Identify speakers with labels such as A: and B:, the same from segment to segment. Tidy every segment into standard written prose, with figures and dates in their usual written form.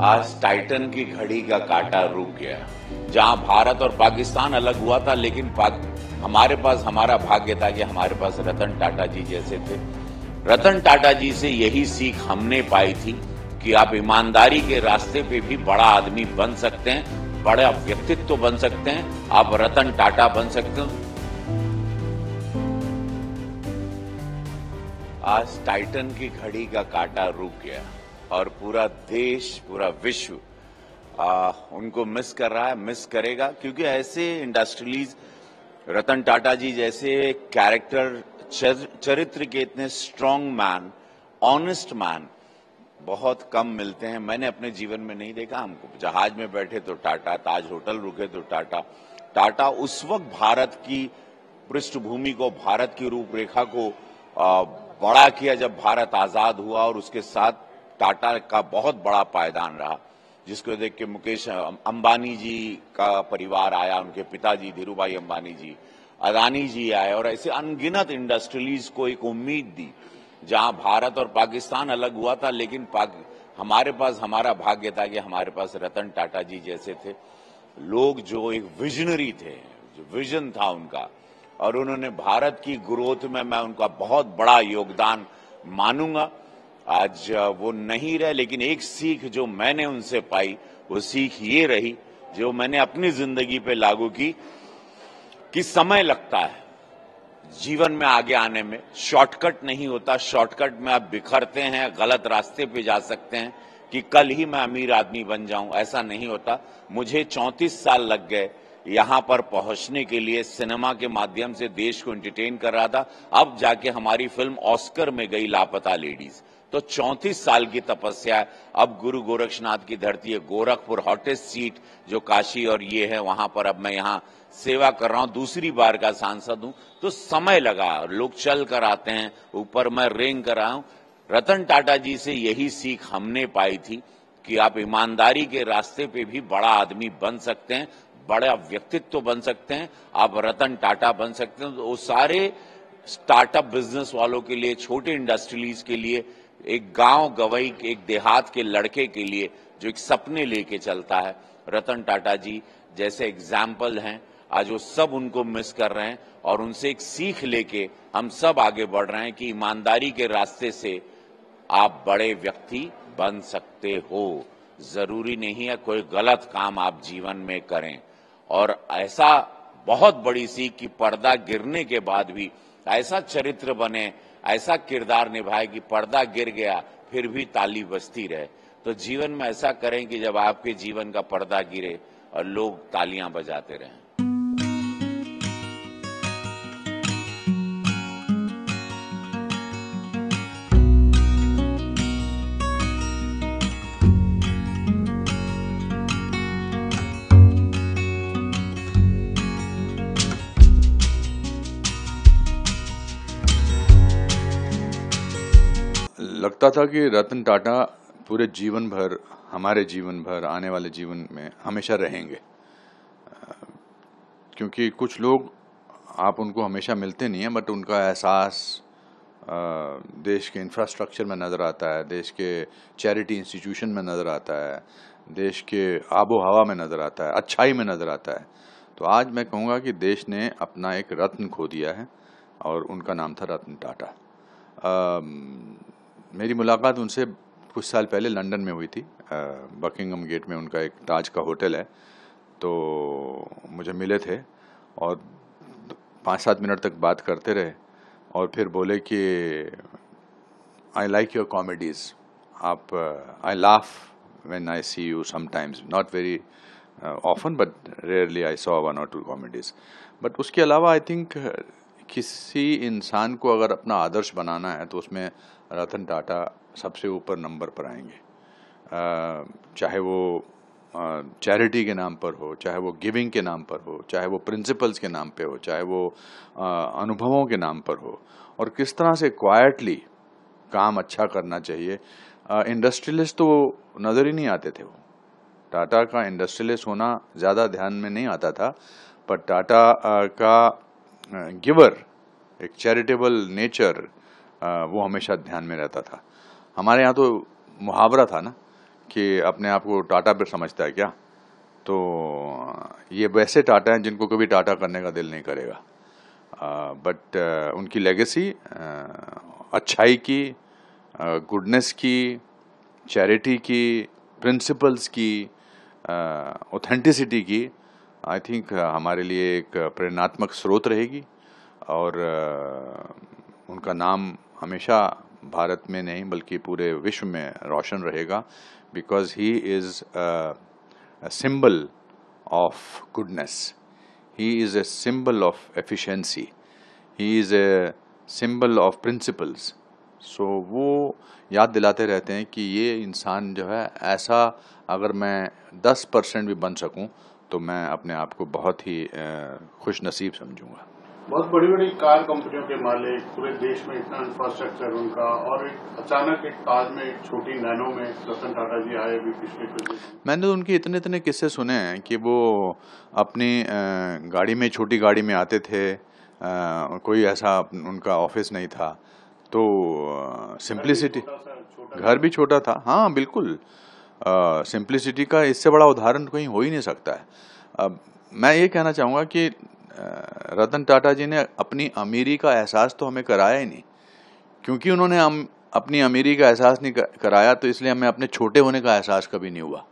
A: आज टाइटन की घड़ी का कांटा रुक गया। जहां भारत और पाकिस्तान अलग हुआ था, लेकिन हमारे पास हमारा भाग्य था कि हमारे पास रतन टाटा जी जैसे थे। रतन टाटा जी से यही सीख हमने पाई थी कि आप ईमानदारी के रास्ते पे भी बड़ा आदमी बन सकते हैं, बड़ा व्यक्तित्व बन सकते हैं, आप रतन टाटा बन सकते हो। आज टाइटन की घड़ी का कांटा रुक गया और पूरा देश, पूरा विश्व उनको मिस कर रहा है, मिस करेगा, क्योंकि ऐसे इंडस्ट्रियलीज, रतन टाटा जी जैसे कैरेक्टर, चरित्र के इतने स्ट्रांग मैन, ऑनेस्ट मैन बहुत कम मिलते हैं। मैंने अपने जीवन में नहीं देखा। हमको जहाज में बैठे तो टाटा, ताज होटल रुके तो टाटा। टाटा उस वक्त भारत की पृष्ठभूमि को, भारत की रूपरेखा को बड़ा किया जब भारत आजाद हुआ, और उसके साथ टाटा का बहुत बड़ा पायदान रहा, जिसको देख के मुकेश अंबानी जी का परिवार आया, उनके पिताजी धीरूभाई अंबानी जी, अदानी जी आए, और ऐसे अनगिनत इंडस्ट्रियलीज को एक उम्मीद दी। जहां भारत और पाकिस्तान अलग हुआ था, लेकिन हमारे पास हमारा भाग्य था कि हमारे पास रतन टाटा जी जैसे थे लोग, जो एक विजनरी थे, जो विजन था उनका, और उन्होंने भारत की ग्रोथ में मैं उनका बहुत बड़ा योगदान मानूंगा। आज वो नहीं रहे, लेकिन एक सीख जो मैंने उनसे पाई, वो सीख ये रही, जो मैंने अपनी जिंदगी पे लागू की, कि समय लगता है जीवन में आगे आने में, शॉर्टकट नहीं होता। शॉर्टकट में आप बिखरते हैं, गलत रास्ते पे जा सकते हैं कि कल ही मैं अमीर आदमी बन जाऊं, ऐसा नहीं होता। मुझे 34 साल लग गए यहां पर पहुंचने के लिए। सिनेमा के माध्यम से देश को एंटरटेन कर रहा था, अब जाके हमारी फिल्म ऑस्कर में गई, लापता लेडीज। तो 34 साल की तपस्या। अब गुरु गोरक्षनाथ की धरती है, गोरखपुर हॉटेस्ट सीट जो काशी और ये है, वहां पर अब मैं यहां सेवा कर रहा हूं, दूसरी बार का सांसद हूं। तो समय लगा, लोग चल कर आते हैं, ऊपर मैं रेंग कर रहा हूं। रतन टाटा जी से यही सीख हमने पाई थी कि आप ईमानदारी के रास्ते पे भी बड़ा आदमी बन सकते हैं, बड़ा व्यक्तित्व बन सकते हैं, आप रतन टाटा बन सकते हैं। तो वो सारे स्टार्टअप बिजनेस वालों के लिए, छोटे इंडस्ट्रीज के लिए, एक गांव गवई, एक देहात के लड़के के लिए जो एक सपने लेके चलता है, रतन टाटा जी जैसे एग्जाम्पल हैं। आज वो सब उनको मिस कर रहे हैं, और उनसे एक सीख लेके हम सब आगे बढ़ रहे हैं कि ईमानदारी के रास्ते से आप बड़े व्यक्ति बन सकते हो। जरूरी नहीं है कोई गलत काम आप जीवन में करें। और ऐसा बहुत बड़ी सीख कि पर्दा गिरने के बाद भी ऐसा चरित्र बने, ऐसा किरदार निभाए कि पर्दा गिर गया फिर भी ताली बजती रहे। तो जीवन में ऐसा करें कि जब आपके जीवन का पर्दा गिरे और लोग तालियां बजाते रहें।
B: लगता था कि रतन टाटा पूरे जीवन भर, हमारे जीवन भर, आने वाले जीवन में हमेशा रहेंगे, क्योंकि कुछ लोग, आप उनको हमेशा मिलते नहीं हैं, बट उनका एहसास देश के इंफ्रास्ट्रक्चर में नज़र आता है, देश के चैरिटी इंस्टीट्यूशन में नज़र आता है, देश के आबो हवा में नज़र आता है, अच्छाई में नज़र आता है। तो आज मैं कहूँगा कि देश ने अपना एक रत्न खो दिया है, और उनका नाम था रतन टाटा। मेरी मुलाकात उनसे कुछ साल पहले लंदन में हुई थी। बकिंगम गेट में उनका एक ताज का होटल है, तो मुझे मिले थे और 5-7 मिनट तक बात करते रहे, और फिर बोले कि आई लाइक योर कॉमेडीज़, आप, I laugh when I see you sometimes, not very often but rarely I saw 1 or 2 comedies. But उसके अलावा आई थिंक किसी इंसान को अगर अपना आदर्श बनाना है तो उसमें रतन टाटा सबसे ऊपर नंबर पर आएंगे। चाहे वो चैरिटी के नाम पर हो, चाहे वो गिविंग के नाम पर हो, चाहे वो प्रिंसिपल्स के नाम पे हो, चाहे वो अनुभवों के नाम पर हो, और किस तरह से क्वाइटली काम अच्छा करना चाहिए। इंडस्ट्रियलिस्ट तो नज़र ही नहीं आते थे। वो टाटा का इंडस्ट्रियलिस्ट होना ज़्यादा ध्यान में नहीं आता था, पर टाटा का गिवर, एक चैरिटेबल नेचर, वो हमेशा ध्यान में रहता था। हमारे यहाँ तो मुहावरा था ना कि अपने आप को टाटा पर समझता है क्या? तो ये वैसे टाटा हैं जिनको कभी टाटा करने का दिल नहीं करेगा। बट उनकी लेगेसी अच्छाई की, गुडनेस की, चैरिटी की, प्रिंसिपल्स की, ऑथेंटिसिटी की, आई थिंक हमारे लिए एक प्रेरणात्मक स्रोत रहेगी। और उनका नाम हमेशा भारत में नहीं बल्कि पूरे विश्व में रोशन रहेगा, because he is a symbol of goodness. He is a symbol of efficiency. He is a symbol of principles. So वो याद दिलाते रहते हैं कि ये इंसान जो है ऐसा, अगर मैं 10% भी बन सकूं तो मैं अपने आप को बहुत ही खुश नसीब समझूंगा।
C: बहुत बड़ी बड़ी कार कंपनियों के मालिक, पूरे देश में इतना इंफ्रास्ट्रक्चर उनका, और एक अचानक एक ताज में, एक छोटी नैनो में रतन टाटा जी आए भी पिछले कुछ दिन।
B: मैंने तो उनके इतने किस्से सुने हैं कि वो अपनी गाड़ी में, छोटी गाड़ी में आते थे, कोई ऐसा उनका ऑफिस नहीं था, तो सिंप्लिसिटी, घर भी छोटा था, हाँ बिल्कुल, सिंप्लिसिटी का इससे बड़ा उदाहरण कहीं हो ही नहीं सकता है। अब मैं ये कहना चाहूँगा कि रतन टाटा जी ने अपनी अमीरी का एहसास तो हमें कराया ही नहीं, क्योंकि उन्होंने अपनी अमीरी का एहसास नहीं कराया, तो इसलिए हमें अपने छोटे होने का एहसास कभी नहीं हुआ।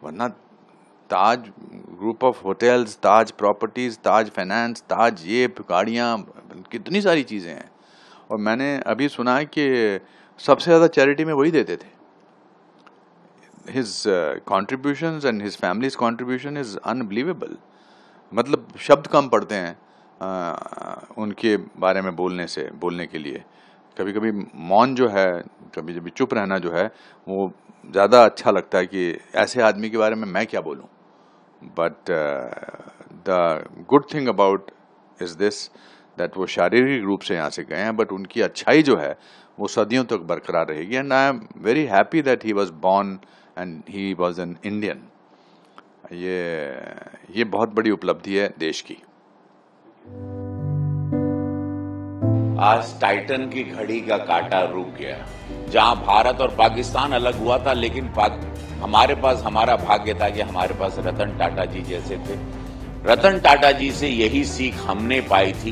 B: वरना Taj group of hotels, Taj properties, Taj finance, Taj ये गाड़ियाँ, कितनी सारी चीज़ें हैं। और मैंने अभी सुना है कि सबसे ज़्यादा चैरिटी में वही देते थे। His contributions and his families contribution is unbelievable. मतलब शब्द कम पड़ते हैं उनके बारे में बोलने के लिए। कभी कभी मौन जो है, कभी कभी चुप रहना जो है, वो ज़्यादा अच्छा लगता है कि ऐसे आदमी के बारे में मैं क्या बोलूं। But the good thing about is this that वो शारीरिक रूप से यहाँ से गए हैं, बट उनकी अच्छाई जो है वो सदियों तक बरकरार रहेगी। And I am very happy that he was born and he was an Indian. ये बहुत बड़ी उपलब्धि है देश की।
A: आज टाइटन की घड़ी का कांटा रुक गया। जहां भारत और पाकिस्तान अलग हुआ था, लेकिन हमारे पास हमारा भाग्य था कि हमारे पास रतन टाटा जी जैसे थे। रतन टाटा जी से यही सीख हमने पाई थी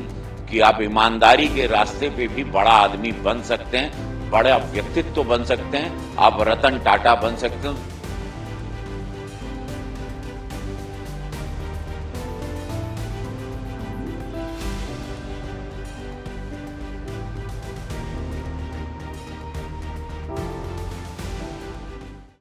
A: कि आप ईमानदारी के रास्ते पे भी बड़ा आदमी बन सकते हैं, बड़ा व्यक्तित्व बन सकते हैं, आप रतन टाटा बन सकते हैं।